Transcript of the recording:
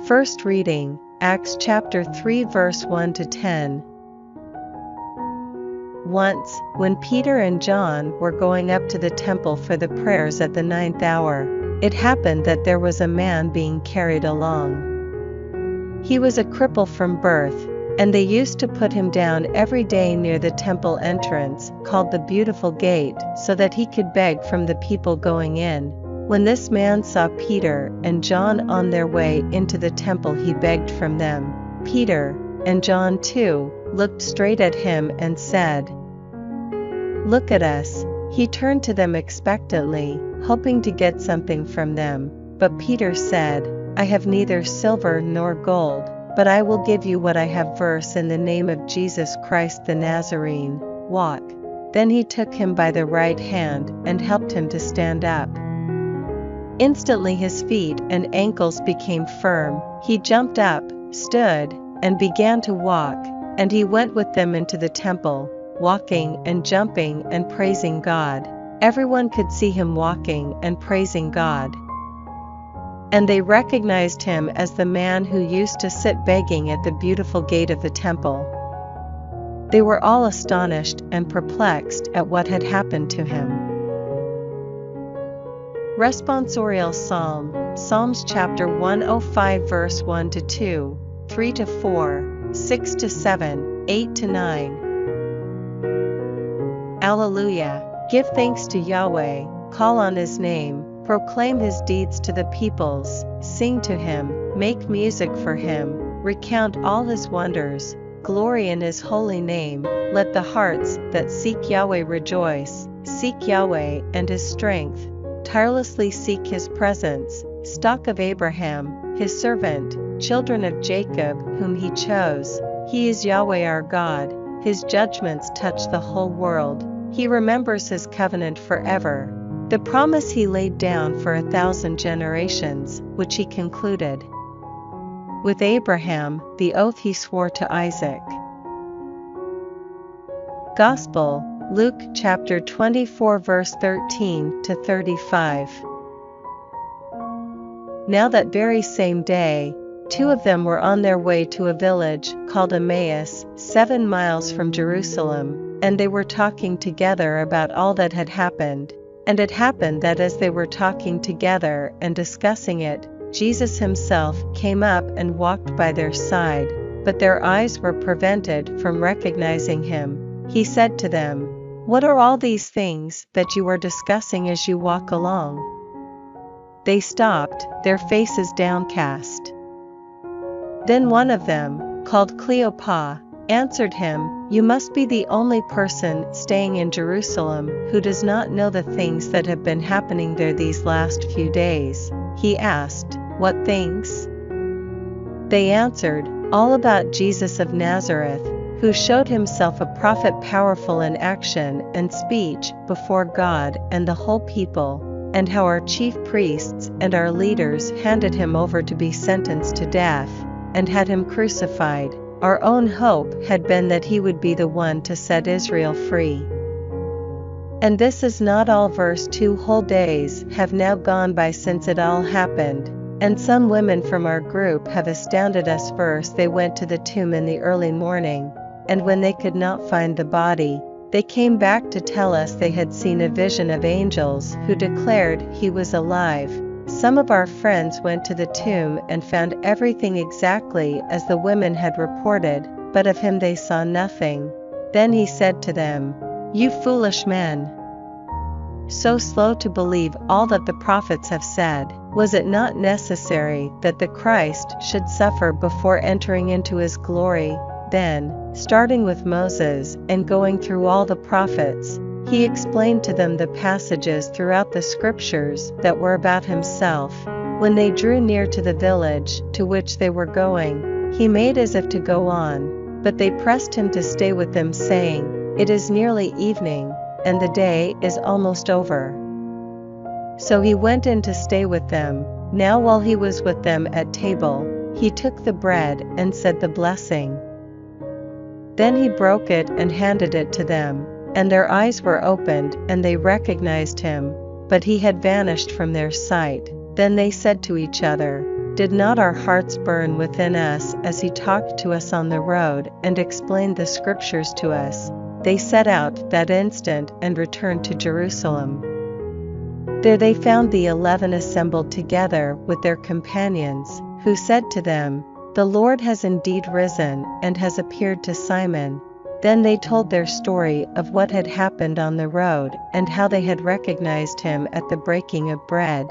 First reading, Acts chapter 3 verse 1 to 10. Once, when Peter and John were going up to the temple for the prayers at the 9th hour, it happened that there was a man being carried along. He was a cripple from birth, and they used to put him down every day near the temple entrance, called the Beautiful Gate, so that he could beg from the people going in. When this man saw Peter and John on their way into the temple, he begged from them. Peter, and John too, looked straight at him and said, "Look at us." He turned to them expectantly, hoping to get something from them. But Peter said, "I have neither silver nor gold, but I will give you what I have. Verse in the name of Jesus Christ the Nazarene, walk." Then he took him by the right hand and helped him to stand up. Instantly his feet and ankles became firm. He jumped up, stood, and began to walk, and he went with them into the temple, walking and jumping and praising God. Everyone could see him walking and praising God. And they recognized him as the man who used to sit begging at the Beautiful Gate of the temple. They were all astonished and perplexed at what had happened to him. Responsorial Psalm, Psalms chapter 105 verse 1 to 2, 3 to 4, 6 to 7, 8 to 9. Alleluia! Give thanks to Yahweh, call on his name, proclaim his deeds to the peoples, sing to him, make music for him, recount all his wonders, glory in his holy name. Let the hearts that seek Yahweh rejoice, seek Yahweh and his strength. Tirelessly seek his presence, stock of Abraham, his servant, children of Jacob whom he chose. He is Yahweh our God, his judgments touch the whole world. He remembers his covenant forever, the promise he laid down for 1,000 generations, which he concluded with Abraham, the oath he swore to Isaac. Gospel, Luke chapter 24 verse 13 to 35. Now that very same day, two of them were on their way to a village called Emmaus, 7 miles from Jerusalem, and they were talking together about all that had happened. And it happened that as they were talking together and discussing it, Jesus himself came up and walked by their side, but their eyes were prevented from recognizing him. He said to them, "What are all these things that you are discussing as you walk along?" They stopped, their faces downcast. Then one of them, called Cleopas, answered him, "You must be the only person staying in Jerusalem who does not know the things that have been happening there these last few days." He asked, "What things?" They answered, "All about Jesus of Nazareth, who showed himself a prophet, powerful in action and speech before God and the whole people, and how our chief priests and our leaders handed him over to be sentenced to death, and had him crucified. Our own hope had been that he would be the one to set Israel free. And this is not all." Verse 2 Whole days have now gone by since it all happened, and some women from our group have astounded us. Verse They went to the tomb in the early morning, and when they could not find the body, they came back to tell us they had seen a vision of angels who declared he was alive. Some of our friends went to the tomb and found everything exactly as the women had reported, but of him they saw nothing. Then he said to them, "You foolish men! So slow to believe all that the prophets have said. Was it not necessary that the Christ should suffer before entering into his glory?" Then, starting with Moses and going through all the prophets, he explained to them the passages throughout the scriptures that were about himself. When they drew near to the village to which they were going, he made as if to go on, but they pressed him to stay with them, saying, "It is nearly evening, and the day is almost over." So he went in to stay with them. Now while he was with them at table, he took the bread and said the blessing. Then he broke it and handed it to them, and their eyes were opened and they recognized him, but he had vanished from their sight. Then they said to each other, Did not our hearts burn within us as he talked to us on the road and explained the scriptures to us?" They set out that instant and returned to Jerusalem. There they found the 11 assembled together with their companions, who said to them, "The Lord has indeed risen and has appeared to Simon." Then they told their story of what had happened on the road and how they had recognized him at the breaking of bread,